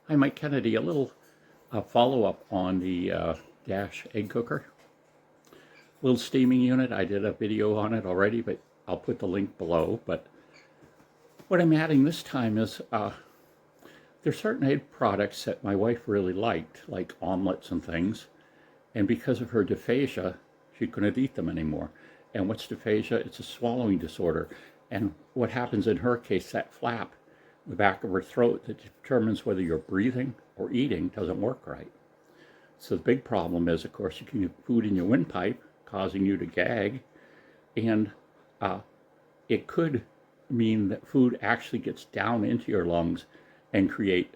Hi, Mike Kennedy. A little follow-up on the Dash egg cooker. Little steaming unit. I did a video on it already, but I'll put the link below. But what I'm adding this time is there's certain egg products that my wife really liked, like omelets and things. And because of her dysphagia, she couldn't eat them anymore. And what's dysphagia? It's a swallowing disorder. And what happens in her case, that flap, the back of her throat that determines whether you're breathing or eating doesn't work right. So the big problem is, of course, you can get food in your windpipe, causing you to gag, and it could mean that food actually gets down into your lungs and create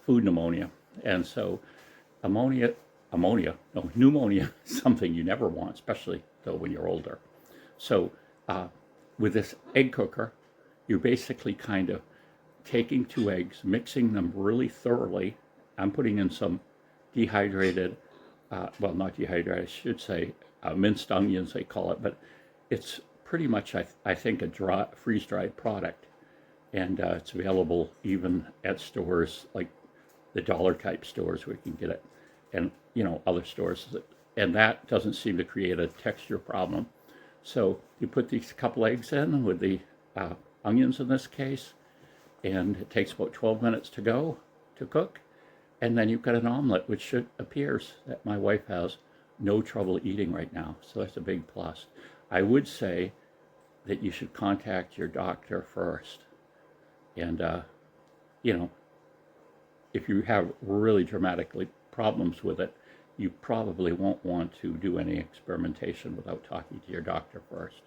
food pneumonia. And so pneumonia is something you never want, especially though when you're older. So with this egg cooker, you're basically kind of taking 2 eggs, mixing them really thoroughly. I'm putting in some dehydrated, well, not dehydrated, I should say, minced onions, they call it, but it's pretty much, I think, a freeze-dried product. And it's available even at stores like the dollar type stores where you can get it, and other stores. And that doesn't seem to create a texture problem. So you put these couple eggs in with the onions in this case, and it takes about 12 minutes to cook. And then you've got an omelet, which appears that my wife has no trouble eating right now. So that's a big plus. I would say that you should contact your doctor first. And, if you have really dramatic problems with it, you probably won't want to do any experimentation without talking to your doctor first.